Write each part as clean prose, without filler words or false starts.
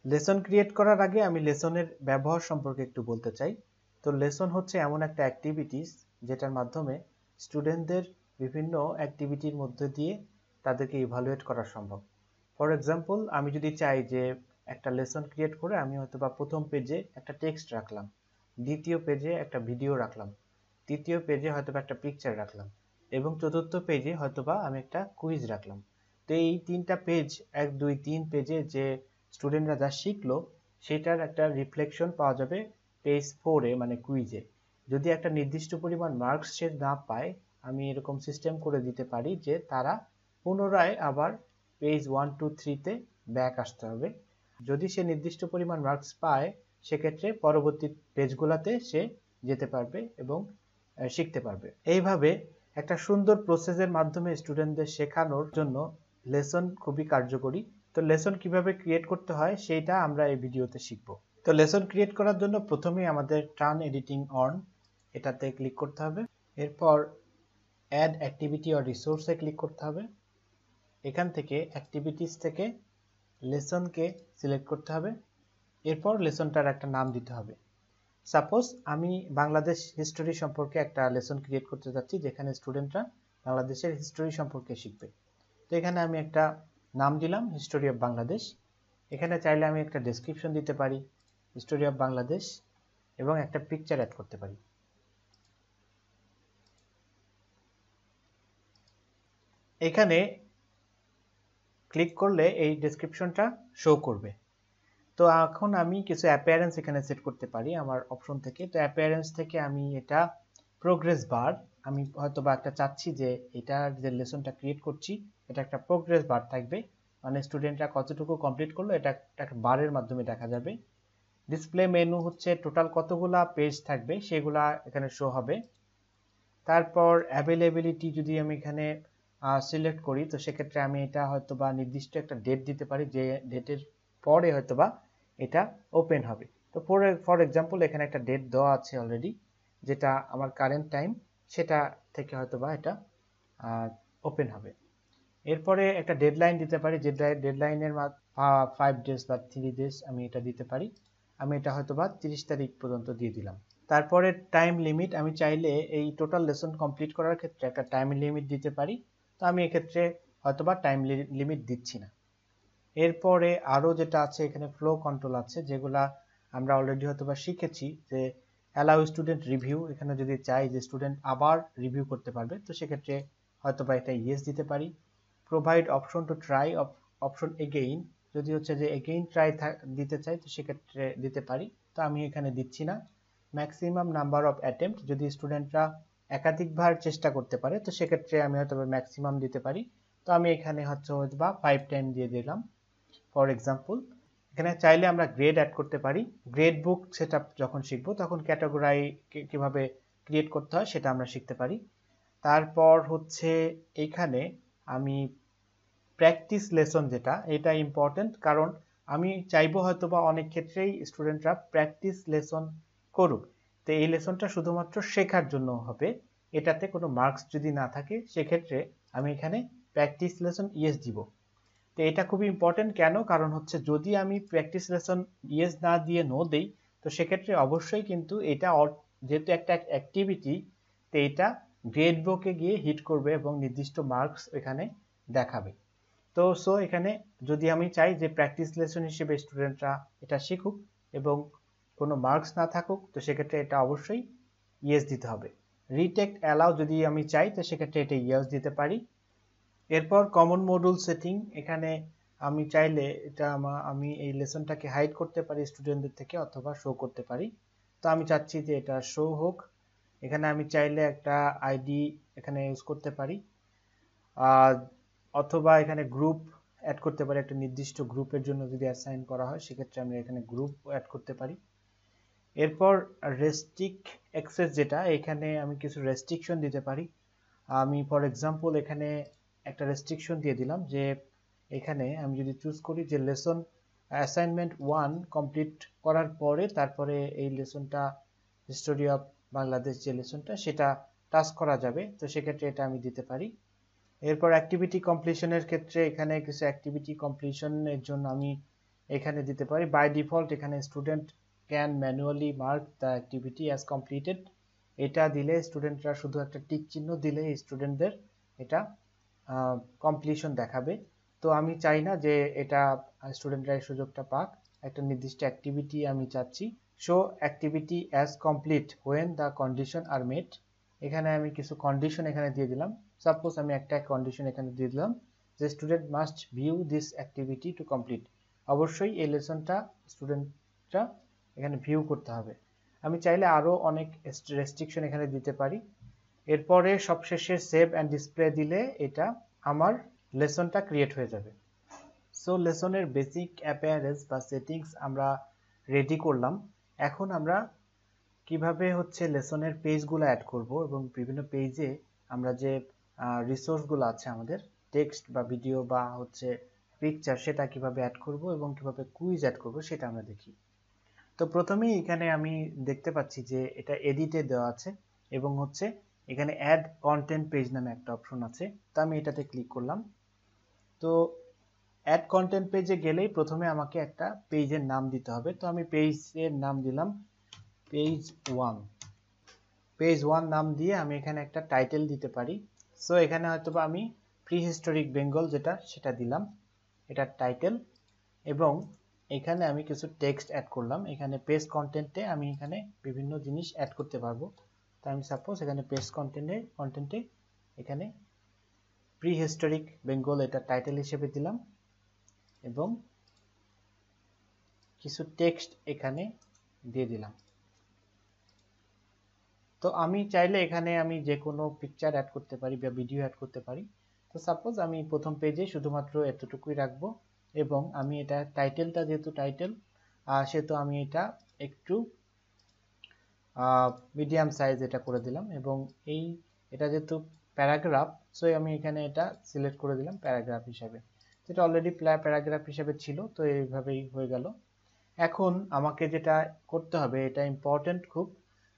Lesson create করার আগে আমি লেসনের ব্যবহার সম্পর্কে একটু বলতে চাই। তো লেসন হচ্ছে এমন একটা অ্যাক্টিভিটিস যেটার মাধ্যমে স্টুডেন্টদের বিভিন্ন অ্যাক্টিভিটির মধ্যে দিয়ে তাদেরকে ইভালুয়েট করা সম্ভব। ফর এক্সাম্পল, আমি যদি চাই যে একটা লেসন ক্রিয়েট করে আমি হয়তোবা প্রথম পেজে একটা টেক্সট রাখলাম, দ্বিতীয় পেজে একটা ভিডিও রাখলাম, তৃতীয় পেজে হয়তোবা একটা পিকচার রাখলাম এবং চতুর্থ পেজে হয়তোবা আমি একটা কুইজ রাখলাম। তো এই তিনটা পেজ, 1 2 3 পেজে যে স্টুডেন্টরা যা শিখলো সেটার একটা রিফ্লেকশন পাওয়া যাবে পেজ 4-এ, মানে কুইজে। যদি একটা নির্দিষ্ট পরিমাণ মার্কস সে না পায়, আমি এরকম সিস্টেম করে দিতে পারি যে তারা পুনরায় আবার পেজ 1 2 3-তে ব্যাক আসতে হবে। যদি সে নির্দিষ্ট পরিমাণ মার্কস পায়, সেক্ষেত্রে পরবর্তী পেজগুলোতে সে যেতে পারবে এবং শিখতে পারবে। এইভাবে একটা সুন্দর প্রসেসের মাধ্যমে স্টুডেন্টদের শেখানোর জন্য লেসন খুবই কার্যকরী। তো লেসন কিভাবে ক্রিয়েট করতে হয় সেইটা আমরা এই ভিডিওতে শিখব। তো লেসন ক্রিয়েট করার জন্য প্রথমেই আমাদের টার্ন এডিটিং অন এটাতে ক্লিক করতে হবে। এরপর অ্যাড অ্যাক্টিভিটি অর রিসোর্সে ক্লিক করতে হবে। এখান থেকে অ্যাক্টিভিটিস থেকে লেসনকে সিলেক্ট করতে হবে। এরপর লেসনটার একটা নাম দিতে হবে। সাপোজ আমি বাংলাদেশ হিস্টোরি সম্পর্কে একটা লেসন ক্রিয়েট করতে যাচ্ছি, যেখানে স্টুডেন্টরা বাংলাদেশের হিস্টোরি সম্পর্কে শিখবে। তো এখানে আমি একটা নাম দিলাম, হিস্টোরি অফ বাংলাদেশ। এখানে চাইলে আমি একটা ডেসক্রিপশন দিতে পারি, হিস্টোরি অফ বাংলাদেশ, এবং একটা পিকচার অ্যাড করতে পারি। এখানে ক্লিক করলে এই ডেসক্রিপশনটা শো করবে। তো এখন আমি কিছু অ্যাপিয়ারেন্স এখানে সেট করতে পারি আমার অপশন থেকে। তো অ্যাপিয়ারেন্স থেকে আমি এটা প্রোগ্রেস বার, আমি হয়তো বা একটা চাচ্ছি যে এটার যে লেসনটা ক্রিয়েট করছি এটা একটা প্রোগ্রেস বার থাকবে, মানে স্টুডেন্টরা কতটুকু কমপ্লিট করলো এটা একটা বারের মাধ্যমে দেখা যাবে। ডিসপ্লে মেনু হচ্ছে টোটাল কতগুলা পেজ থাকবে সেগুলা এখানে শো হবে। তারপর অ্যাভেলেবিলিটি যদি আমি এখানে সিলেক্ট করি, তো সেক্ষেত্রে আমি এটা হয়তো বা নির্দিষ্ট একটা ডেট দিতে পারি, যে ডেটের পরে হয়তো বা এটা ওপেন হবে। তো ফর এক্সাম্পল এখানে একটা ডেট দেওয়া আছে অলরেডি, যেটা আমার কারেন্ট টাইম, সেটা থেকে হয়তো বা এটা ওপেন হবে। এরপরে একটা ডেডলাইন দিতে পারি, যে ডেডলাইনের 5 ডেজ বা 3 ডেজ আমি এটা দিতে পারি। আমি এটা হয়তো বা 30 তারিখ পর্যন্ত দিয়ে দিলাম। তারপরে টাইম লিমিট, আমি চাইলে এই টোটাল লেসন কমপ্লিট করার ক্ষেত্রে একটা টাইম লিমিট দিতে পারি। তো আমি এক্ষেত্রে হয়তোবা টাইম লিমিট দিচ্ছি না। এরপরে আরও যেটা আছে এখানে ফ্লো কন্ট্রোল আছে, যেগুলা আমরা অলরেডি হয়তোবা শিখেছি, যে অ্যালাউ স্টুডেন্ট রিভিউ। এখানে যদি চাই যে স্টুডেন্ট আবার রিভিউ করতে পারবে, তো সেক্ষেত্রে হয়তোবা এটা ইয়েস দিতে পারি। Provide option to try option again, যদি হচ্ছে যে এগেইন ট্রাই দিতে চাই তো সেক্ষেত্রে দিতে পারি, তো আমি এখানে দিচ্ছি না। ম্যাক্সিমাম নাম্বার অফ অ্যাটেম্প্ট, যদি স্টুডেন্টরা একাধিকবার চেষ্টা করতে পারে তো সেক্ষেত্রে আমি হয়তো ম্যাক্সিমাম দিতে পারি। তো আমি এখানে হচ্ছে বা 5 টাইম দিয়ে দিলাম ফর এক্সাম্পল। এখানে চাইলে আমরা গ্রেড অ্যাড করতে পারি। গ্রেড বুক সেটআপ যখন শিখবো তখন ক্যাটাগরি কিভাবে ক্রিয়েট করতে হয় সেটা আমরা শিখতে পারি। তারপর হচ্ছে এখানে আমি প্র্যাকটিস লেসন, যেটা এটা ইম্পর্টেন্ট, কারণ আমি চাইবো হয়তো বা অনেক ক্ষেত্রেই স্টুডেন্টরা প্র্যাকটিস লেসন করুক। তো এই লেসনটা শুধুমাত্র শেখার জন্য হবে, এটাতে কোনো মার্কস যদি না থাকে সেক্ষেত্রে আমি এখানে প্র্যাকটিস লেসন ইয়েস দিব। তো এটা খুবই ইম্পর্টেন্ট, কেন? কারণ হচ্ছে যদি আমি প্র্যাকটিস লেসন ইয়েস না দিয়ে নো দেই, তো সেক্ষেত্রে অবশ্যই কিন্তু এটা যেহেতু একটা অ্যাক্টিভিটি, তো এটা গ্রেড বুকে গিয়ে হিট করবে এবং নির্দিষ্ট মার্কস এখানে দেখাবে। তো এখানে যদি আমি চাই যে প্র্যাকটিস লেসন হিসেবে স্টুডেন্টরা এটা শিখুক এবং কোনো মার্কস না থাকুক, তো সেক্ষেত্রে এটা অবশ্যই ইয়েস দিতে হবে। রিটেক অ্যালাউ যদি আমি চাই তো সেক্ষেত্রে এটা ইয়েস দিতে পারি। এরপর কমন মডিউল সেটিং, এখানে আমি চাইলে এটা আমি এই লেসনটাকে হাইড করতে পারি স্টুডেন্টদের থেকে অথবা শো করতে পারি। তো আমি চাচ্ছি যে এটা শো হোক। এখানে আমি চাইলে একটা আইডি এখানে ইউজ করতে পারি, অথবা এখানে গ্রুপ অ্যাড করতে পারি। একটা নির্দিষ্ট গ্রুপের জন্য যদি অ্যাসাইন করা হয় সেক্ষেত্রে আমি এখানে গ্রুপ অ্যাড করতে পারি। এরপর রেস্ট্রিক্ট অ্যাক্সেস, যেটা এখানে আমি কিছু রেস্ট্রিকশন দিতে পারি। আমি ফর এক্সাম্পল এখানে একটা রেস্ট্রিকশন দিয়ে দিলাম যে এখানে আমি যদি চুজ করি যে লেসন অ্যাসাইনমেন্ট 1 কমপ্লিট করার পরে তারপরে এই লেসনটা হিস্টোরি অফ বাংলাদেশ যে লেসনটা সেটা টাচ করা যাবে, তো সেক্ষেত্রে এটা আমি দিতে পারি। এরপর অ্যাক্টিভিটি কমপ্লিশনের ক্ষেত্রে এখানে কিছু অ্যাক্টিভিটি কমপ্লিশনের জন্য আমি এখানে দিতে পারি বাই ডিফল্ট এখানে student can manually mark the activity as completed, এটা দিলে স্টুডেন্টরা শুধু একটা টিক চিহ্ন দিলে স্টুডেন্টদের এটা কমপ্লিশন দেখাবে। তো আমি চাই না যে এটা স্টুডেন্টরা এই সুযোগটা পাক, একটা নির্দিষ্ট অ্যাক্টিভিটি আমি চাচ্ছি। Show activity as complete when the condition are met, এখানে আমি কিছু কন্ডিশন এখানে দিয়ে দিলাম। সাপোজ আমি একটা কন্ডিশন এখানে দিয়ে দিলাম যে student must view this activity to complete, অবশ্যই এই লেসনটা স্টুডেন্টরা এখানে ভিউ করতে হবে। আমি চাইলে আরও অনেক রেস্ট্রিকশন এখানে দিতে পারি। এরপরে সবশেষে সেভ অ্যান্ড ডিসপ্লে দিলে এটা আমার লেসনটা ক্রিয়েট হয়ে যাবে। সো লেসনের বেসিক অ্যাপিয়ারেন্স বা সেটিংস আমরা রেডি করলাম। এখন আমরা কিভাবে হচ্ছে লেসনের পেজগুলো অ্যাড করব এবং বিভিন্ন পেজে আমরা যে রিসোর্সগুলো আছে আমাদের টেক্সট বা ভিডিও বা হচ্ছে পিকচার, সেটা কিভাবে অ্যাড করব এবং কিভাবে কুইজ অ্যাড করব সেটা আমরা দেখি। তো প্রথমেই এখানে আমি দেখতে পাচ্ছি যে এটা এডিটে দেওয়া আছে এবং হচ্ছে এখানে অ্যাড কন্টেন্ট পেজ নামে একটা অপশন আছে, তো আমি এটাতে ক্লিক করলাম। তো অ্যাড কন্টেন্ট পেজে গেলেই প্রথমে আমাকে একটা পেজের নাম দিতে হবে, তো আমি পেজের নাম দিলাম পেজ 1। পেজ 1 নাম দিয়ে আমি এখানে একটা টাইটেল দিতে পারি। সো এখানে হয়তোবা আমি প্রিহিস্টোরিক বেঙ্গল যেটা সেটা দিলাম, এটা টাইটেল। এবং এখানে আমি কিছু টেক্সট অ্যাড করলাম। এখানে পেজ কন্টেন্টে আমি এখানে বিভিন্ন জিনিস অ্যাড করতে পারবো। তো আমি সাপোজ এখানে পেজ কন্টেন্টে এখানে প্রিহিস্টোরিক বেঙ্গল এটা টাইটেল হিসেবে দিলাম এবং কিছু টেক্সট এখানে দিয়ে দিলাম। তো আমি চাইলে এখানে আমি যে কোনো পিকচার অ্যাড করতে পারি বা ভিডিও অ্যাড করতে পারি। তো সাপোজ আমি প্রথম পেজে শুধুমাত্র এতটুকুই রাখবো এবং আমি এটা টাইটেলটা যেহেতু টাইটেল সেহেতু আমি এটা একটু মিডিয়াম সাইজ এটা করে দিলাম এবং এটা যেহেতু প্যারাগ্রাফ, সো আমি এখানে এটা সিলেক্ট করে দিলাম প্যারাগ্রাফ হিসাবে, যেটা অলরেডি প্যারাগ্রাফ হিসাবে ছিল, তো এইভাবেই হয়ে গেল। এখন আমাকে যেটা করতে হবে, এটা ইম্পর্টেন্ট খুব,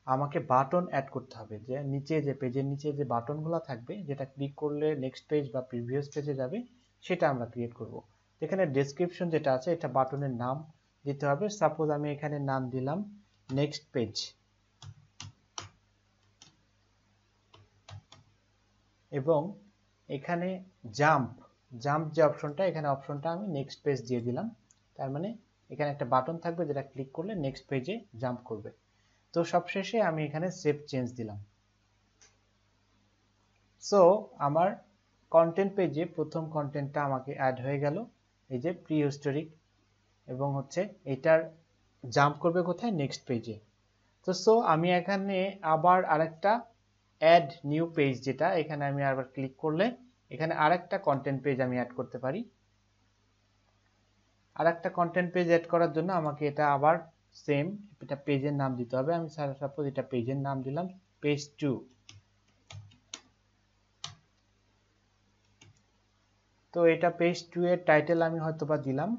আমাকে বাটন অ্যাড করতে হবে, যে নিচে যে পেজের নিচে যে বাটনগুলো থাকবে যেটা ক্লিক করলে নেক্সট পেজ বা প্রিভিয়াস পেজে যাবে, সেটা আমরা ক্রিয়েট করব। এখানে ডেসক্রিপশন যেটা আছে এটা বাটনের নাম দিতে হবে। সাপোজ আমি এখানে নাম দিলাম নেক্সট পেজ এবং এখানে জাম্প যে অপশনটা, এখানে অপশনটা আমি নেক্সট পেজ দিয়ে দিলাম। তার মানে এখানে একটা বাটন থাকবে যেটা ক্লিক করলে নেক্সট পেজে জাম্প করবে। তো সবশেষে আমি এখানে সেভ চেঞ্জ দিলাম। সো আমার কন্টেন্ট পেজে প্রথম কন্টেন্টটা আমাকে অ্যাড হয়ে গেল, এই যে প্রিহিস্টোরিক, এবং হচ্ছে এটার জাম্প করবে কোথায়, নেক্সট পেজে। তো সো আমি এখানে আবার আরেকটা অ্যাড নিউ পেজ, যেটা এখানে আমি আবার ক্লিক করলে এখানে আরেকটা কন্টেন্ট পেজ আমি অ্যাড করতে পারি। আরেকটা কন্টেন্ট পেজ অ্যাড করার জন্য আমাকে এটা আবার সেম এটা পেজের নাম দিতে হবে। আমি সাপোজ এটা পেজের নাম দিলাম পেজ 2। তো এটা পেজ 2 এর টাইটেল আমি হয়তোবা দিলাম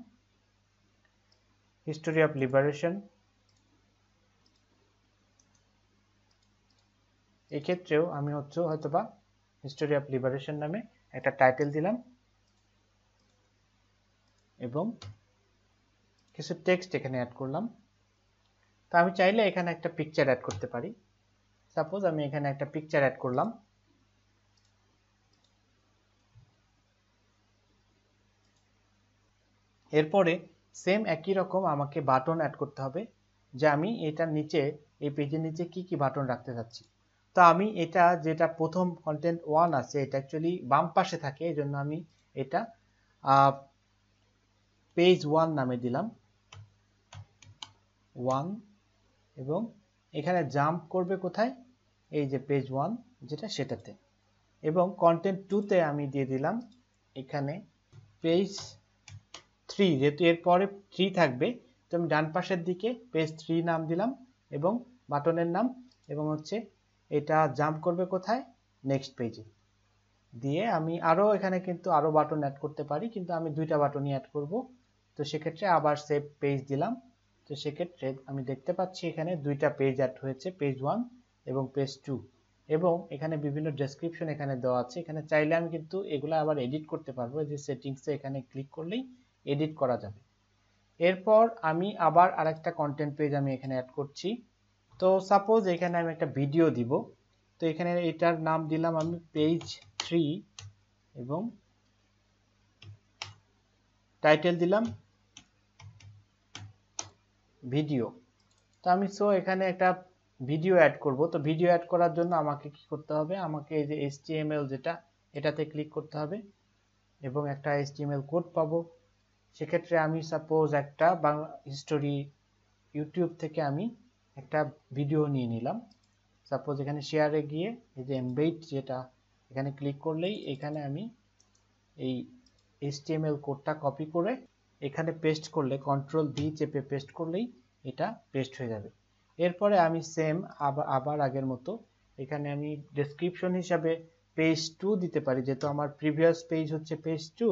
হিস্টোরি অফ লিবারেশন। এক্ষেত্রেও আমি হয়তোবা হিস্টোরি অফ লিবারেশন নামে একটা টাইটেল দিলাম এবং কিছু টেক্সট এখানে অ্যাড করলাম। তো আমি চাইলে এখানে একটা পিকচার অ্যাড করতে পারি। সাপোজ আমি এখানে একটা পিকচার অ্যাড করলাম। এরপরে সেম একই রকম আমাকে বাটন অ্যাড করতে হবে, যে আমি এটার নিচে এই পেজের নিচে কি কি বাটন রাখতে যাচ্ছি। তো আমি এটা যেটা প্রথম কন্টেন্ট 1 আছে, এটা অ্যাকচুয়ালি বাম পাশে থাকে, এই জন্য আমি এটা পেজ 1 নামে দিলাম 1 এবং এখানে জাম্প করবে কোথায়, এই যে পেজ 1 যেটা সেটাতে। এবং কন্টেন্ট 2 তে আমি দিয়ে দিলাম এখানে পেজ 3, যেহেতু এরপরে 3 থাকবে, তো আমি ডান পাশের দিকে পেজ 3 নাম দিলাম এবং বাটনের নাম, এবং হচ্ছে এটা জাম্প করবে কোথায়, নেক্সট পেজে। দিয়ে আমি আরো এখানে কিন্তু আরো বাটন অ্যাড করতে পারি, কিন্তু আমি দুইটা বাটনই অ্যাড করব। তো সেক্ষেত্রে আবার সেভ পেজ দিলাম। তো সেক্ষেত্রে আমি দেখতে পাচ্ছি এখানে দুইটা পেজ অ্যাড হয়েছে, পেজ 1 এবং পেজ 2, এবং এখানে বিভিন্ন ডেসক্রিপশন এখানে দেওয়া আছে। এখানে চাইলে আমি কিন্তু এগুলো আবার এডিট করতে পারবো, যে সেটিংসে এখানে ক্লিক করলেই এডিট করা যাবে। এরপর আমি আবার আরেকটা কন্টেন্ট পেজ আমি এখানে অ্যাড করছি। তো সাপোজ এখানে আমি একটা ভিডিও দিব, তো এখানে এটার নাম দিলাম আমি পেজ 3 এবং টাইটেল দিলাম ভিডিও। তো আমি এখানে একটা ভিডিও অ্যাড করব। তো ভিডিও অ্যাড করার জন্য আমাকে কি করতে হবে, আমাকে এই যে HTML যেটা এটাতে ক্লিক করতে হবে এবং একটা HTML কোড পাবো। সেক্ষেত্রে আমি সাপোজ একটা বাংলা হিস্টোরি ইউটিউব থেকে আমি একটা ভিডিও নিয়ে নিলাম। সাপোজ এখানে শেয়ারে গিয়ে এই যে এমবেড যেটা এখানে ক্লিক করলেই এখানে আমি এই HTML কোডটা কপি করে এখানে পেস্ট করলে কন্ট্রোল ভি চেপে পেস্ট করলেই এটা পেস্ট হয়ে যাবে। এরপরে আমি সেম আবার আগের মতো এখানে আমি ডেসক্রিপশন হিসাবে পেজ 2 দিতে পারি, যেহেতু আমার প্রিভিয়াস পেজ হচ্ছে পেজ 2,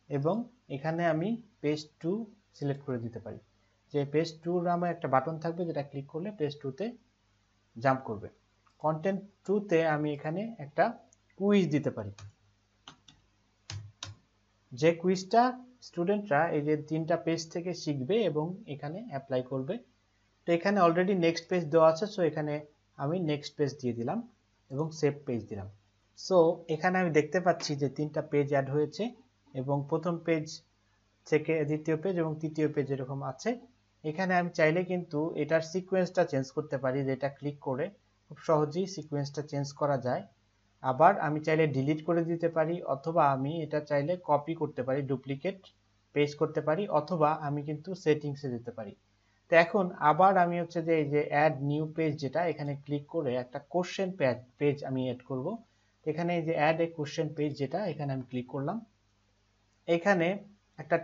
এবং এখানে আমি পেজ 2 সিলেক্ট করে দিতে পারি। যে পেজ 2 নামে একটা বাটন থাকবে যেটা ক্লিক করলে পেজ 2 তে জাম্প করবে। কন্টেন্ট 2 তে আমি এখানে একটা কুইজ দিতে পারি, যে কুইজটা স্টুডেন্টরা এই যে 3টা পেজ থেকে শিখবে এবং এখানে অ্যাপ্লাই করবে। তো এখানে অলরেডি নেক্সট পেজ দেওয়া আছে, সো এখানে আমি নেক্সট পেজ দিয়ে দিলাম এবং সেভ পেজ দিলাম। সো এখানে আমি দেখতে পাচ্ছি যে 3টা পেজ অ্যাড হয়েছে এবং প্রথম পেজ থেকে দ্বিতীয় পেজ এবং তৃতীয় পেজ এরকম আছে। এখানে আমি চাইলে কিন্তু এটার সিকোয়েন্সটা চেঞ্জ করতে পারি, যেটা ক্লিক করে খুব সহজেই সিকোয়েন্সটা চেঞ্জ করা যায়। আবার আমি চাইলে ডিলিট করে দিতে পারি, অথবা আমি এটা চাইলে কপি করতে পারি, ডুপ্লিকেট পেস্ট করতে পারি, অথবা আমি কিন্তু সেটিংসে যেতে পারি। তো এখন আবার আমি হচ্ছে যে এই যে অ্যাড নিউ পেজ যেটা এখানে ক্লিক করে একটা কোশ্চেন পেজ আমি অ্যাড করব। এখানে এই যে অ্যাড এ কোশ্চেন পেজ যেটা এখানে আমি ক্লিক করলাম। এখানে একটা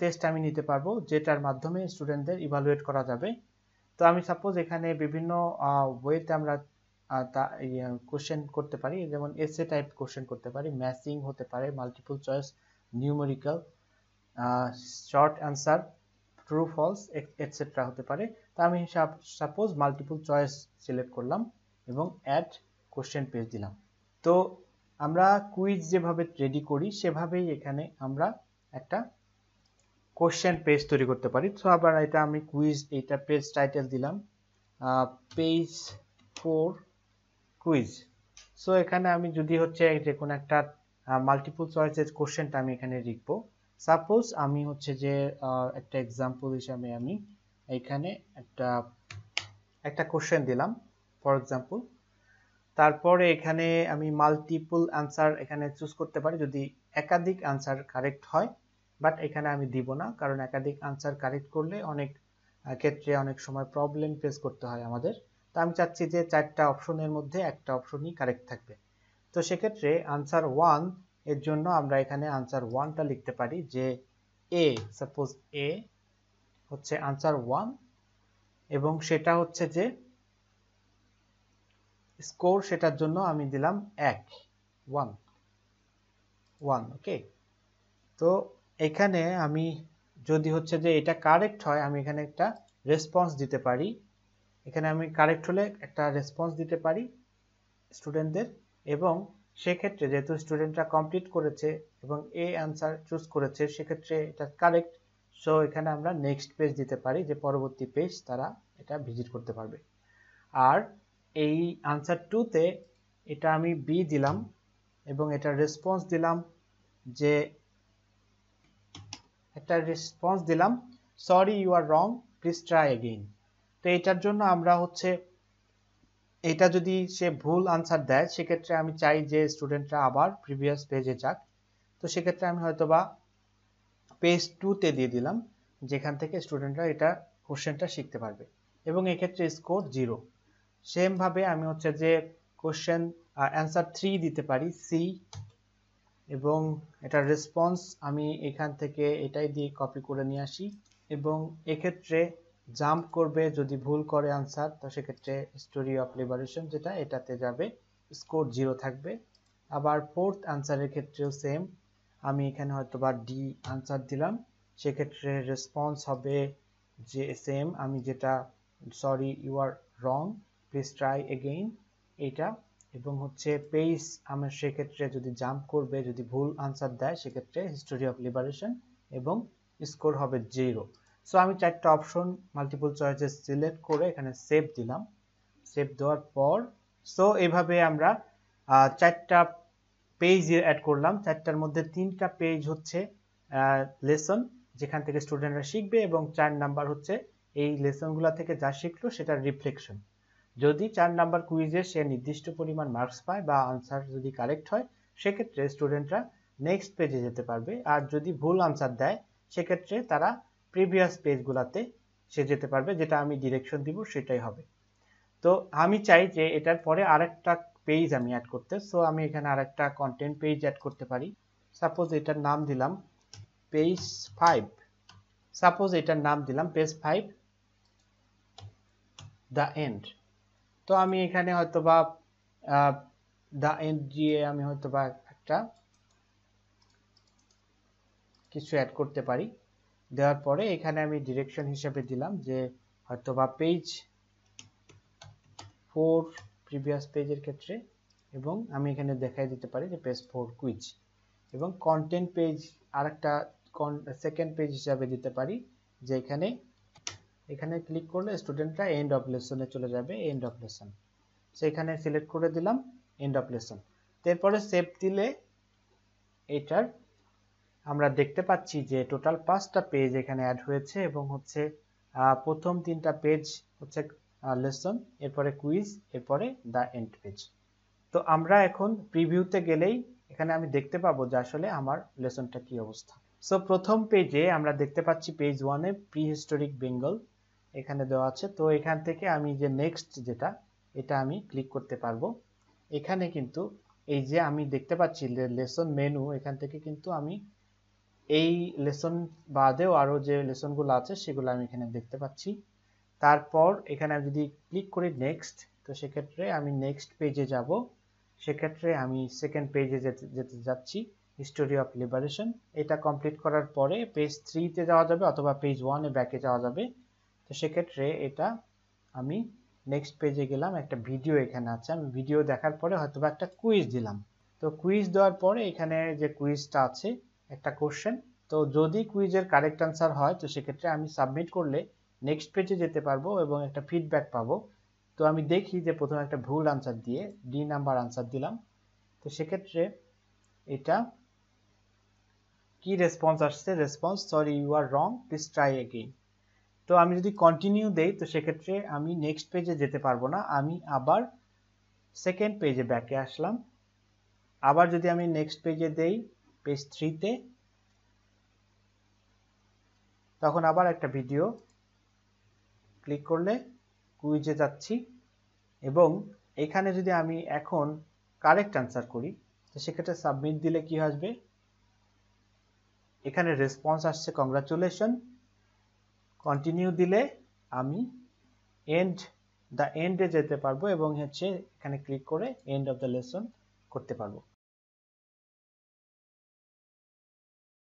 টেস্ট আমি নিতে পারবো যেটার মাধ্যমে স্টুডেন্টদের ইভালুয়েট করা যাবে। তো আমি সাপোজ এখানে বিভিন্ন ওয়েতে আমরা কোশ্চেন করতে পারি, যেমন এসে টাইপ কোশ্চেন করতে পারি, ম্যাচিং হতে পারে, multiple choice, numerical, short answer, true false etcetera হতে পারে। তো আমি সাপোজ মাল্টিপল চয়েস সিলেক্ট করলাম এবং অ্যাড কোশ্চেন পেজ দিলাম। তো আমরা কুইজ যেভাবে রেডি করি সেভাবেই এখানে আমরা একটা কোশ্চেন পেজ তৈরি করতে পারি। তো আবার এটা আমি কুইজ, এটা পেজ টাইটেল দিলাম পেজ 4 কুইজ। সো এখানে আমি যদি হচ্ছে যে কোনো একটা মাল্টিপল চয়েসের কোশ্চেনটা আমি এখানে লিখবো। সাপোজ আমি হচ্ছে যে একটা এক্সাম্পল হিসাবে আমি এখানে একটা কোশ্চেন দিলাম ফর এক্সাম্পল। তারপরে এখানে আমি মাল্টিপল আনসার এখানে চুজ করতে পারি যদি একাধিক আনসার কারেক্ট হয়, বাট এখানে আমি দিব না, কারণ একাধিক আনসার কারেক্ট করলে অনেক ক্ষেত্রে অনেক সময় প্রবলেম ফেস করতে হয় আমাদের। তো আমি চাচ্ছি যে 4টা অপশনের মধ্যে একটা অপশনই কারেক্ট থাকবে। তো সেক্ষেত্রে আনসার 1 এর জন্য আমরা এখানে আনসার 1টা লিখতে পারি যে এ, সাপোজ এ হচ্ছে আনসার 1 এবং সেটা হচ্ছে যে স্কোর, সেটার জন্য আমি দিলাম 1 ওকে। তো এখানে আমি যদি হচ্ছে যে এটা কারেক্ট হয় আমি এখানে একটা রেসপন্স দিতে পারি। এখানে আমি কারেক্ট হলে একটা রেসপন্স দিতে পারি স্টুডেন্টদের, এবং সেক্ষেত্রে যেহেতু স্টুডেন্টরা কমপ্লিট করেছে এবং এ অ্যান্সার চুজ করেছে সেক্ষেত্রে এটা কারেক্ট। সো এখানে আমরা নেক্সট পেজ দিতে পারি, যে পরবর্তী পেজ তারা এটা ভিজিট করতে পারবে। আর এই আনসার 2 তে এটা আমি বি দিলাম এবং এটা রেসপন্স দিলাম যে একটা রেসপন্স দিলাম sorry you are wrong please try again. তো এটার জন্য আমরা হচ্ছে এটা যদি সে ভুল আনসার দেয় সেক্ষেত্রে আমি চাই যে স্টুডেন্টরা আবার প্রিভিয়াস পেজে যাক। তো সেক্ষেত্রে আমি হয়তোবা পেজ 2 তে দিয়ে দিলাম, যেখান থেকে স্টুডেন্টরা এটা কোশ্চেনটা শিখতে পারবে, এবং এক্ষেত্রে স্কোর 0। সেম ভাবে আমি হচ্ছে যে কোশ্চেন অ্যান্সার 3 দিতে পারি সি, এবং এটা রেসপন্স আমি এখান থেকে এটাই দিয়ে কপি করে নিয়ে আসি, এবং এক্ষেত্রে জাম্প করবে যদি ভুল করে আনসার, তো সেক্ষেত্রে স্টোরি অফ লিবারেশন যেটা এটাতে যাবে, স্কোর 0 থাকবে। আবার ফোর্থ আনসারের ক্ষেত্রেও সেম, আমি এখানে হয়তো বা ডি আনসার দিলাম, সেক্ষেত্রে রেসপন্স হবে যে সেম আমি যেটা sorry you are wrong please try again, এটা এবং হচ্ছে পেজ আমার সেক্ষেত্রে যদি জাম্প করবে, যদি ভুল আনসার দেয় সেক্ষেত্রে হিস্টোরি অফ লিবারেশন এবং স্কোর হবে 0। সো আমি 4টা অপশন মাল্টিপল চয়েসে সিলেক্ট করে এখানে সেভ দিলাম। সেভ দেওয়ার পর সো এইভাবে আমরা 4টা পেজ অ্যাড করলাম। 4টার মধ্যে 3টা পেজ হচ্ছে লেসন, যেখান থেকে স্টুডেন্টরা শিখবে, এবং 4 নাম্বার হচ্ছে এই লেসনগুলো থেকে যা শিখলো সেটার রিফ্লেকশন। যদি 4 নাম্বার কুইজে সে নির্দিষ্ট পরিমাণ মার্কস পায় বা আনসার যদি কারেক্ট হয় সেক্ষেত্রে স্টুডেন্টরা নেক্সট পেজে যেতে পারবে, আর যদি ভুল আনসার দেয় সেক্ষেত্রে তারা প্রিভিয়াস পেজগুলোতে সে যেতে পারবে, যেটা আমি ডিরেকশন দিব সেটাই হবে। তো আমি চাই যে এটার পরে আরেকটা পেজ আমি অ্যাড করতে, সো আমি এখানে আরেকটা কন্টেন্ট পেজ অ্যাড করতে পারি। সাপোজ এটার নাম দিলাম পেজ 5, সাপোজ এটার নাম দিলাম পেজ 5 দ্য এন্ড। তো আমি এখানে হয়তোবা দ্য এন্ড দিয়ে আমি হয়তোবা একটা কিছু অ্যাড করতে পারি। দেওয়ার পরে এখানে আমি ডিরেকশন হিসেবে দিলাম যে হয়তোবা পেজ 4 প্রিভিয়াস পেজের ক্ষেত্রে, এবং আমি এখানে দেখাই দিতে পারি যে পেজ 4 কুইজ, এবং কন্টেন্ট পেজ আরেকটা সেকেন্ড পেজ হিসাবে দিতে পারি যে এখানে ক্লিক করলে স্টুডেন্টরা এন্ড অফ লেসনে চলে যাবে, এন্ড অফ লেসন। সেখানে সিলেক্ট করে দিলাম এন্ড অফ লেসন। তারপরে সেভ দিলে এটার আমরা দেখতে পাচ্ছি যে টোটাল 5টা পেজ এখানে অ্যাড হয়েছে, এবং হচ্ছে প্রথম 3টা পেজ হচ্ছে লেসন, এরপরে কুইজ, এরপরে দ্য এন্ড পেজ। তো আমরা এখন প্রিভিউতে গেলেই এখানে আমি দেখতে পাবো যে আসলে আমার লেসনটা কি অবস্থা। সো প্রথম পেজে আমরা দেখতে পাচ্ছি পেজ 1-এ প্রি হিস্টোরিক বেঙ্গল এখানে দেওয়া আছে। তো এখান থেকে আমি যে নেক্সট যেটা, এটা আমি ক্লিক করতে পারবো। এখানে কিন্তু এই যে আমি দেখতে পাচ্ছি লেসন মেনু, এখান থেকে কিন্তু আমি এই লেসন বাদেও আরো যে লেসনগুলো আছে সেগুলো আমি এখানে দেখতে পাচ্ছি। তারপর এখানে আমি যদি ক্লিক করি নেক্সট, তো সেক্ষেত্রে আমি নেক্সট পেজে যাব। সেক্ষেত্রে আমি সেকেন্ড পেজে যেতে যাচ্ছি, হিস্টোরি অফ লিবারেশন। এটা কমপ্লিট করার পরে পেজ 3-তে যাওয়া যাবে অথবা পেজ 1-এ ব্যাকে যাওয়া যাবে। তো সেক্ষেত্রে এটা আমি নেক্সট পেজে গেলাম, একটা ভিডিও এখানে আছে, আমি ভিডিও দেখার পরে হয়তোবা একটা কুইজ দিলাম। তো কুইজ দেওয়ার পরে এখানে যে কুইজটা আছে একটা কোশ্চেন, তো যদি কুইজের কারেক্ট আনসার হয় তো সেক্ষেত্রে আমি সাবমিট করলে নেক্সট পেজে যেতে পারবো এবং একটা ফিডব্যাক পাবো। তো আমি দেখি যে প্রথমে একটা ভুল আনসার দিয়ে ডি নাম্বার আনসার দিলাম, তো সেক্ষেত্রে এটা কি রেসপন্স আসছে, response sorry you are wrong please try again. তো আমি যদি কন্টিনিউ দেই তো সেক্ষেত্রে আমি নেক্সট পেজে যেতে পারবো না, আমি আবার সেকেন্ড পেজে ব্যাকে আসলাম। আবার যদি আমি নেক্সট পেজে দেই পেজ 3-তে, তখন আবার একটা ভিডিও ক্লিক করলে কুইজে যাচ্ছি, এবং এখানে যদি আমি এখন কারেক্ট আনসার করি তো সেক্ষেত্রে সাবমিট দিলে কি আসবে, এখানে রেসপন্স আসছে কংগ্রাচুলেশন। কন্টিনিউ দিলে আমি দ্য এন্ডে যেতে পারবো এবং হচ্ছে এখানে ক্লিক করে এন্ড অফ দ্য লেসন করতে পারবো।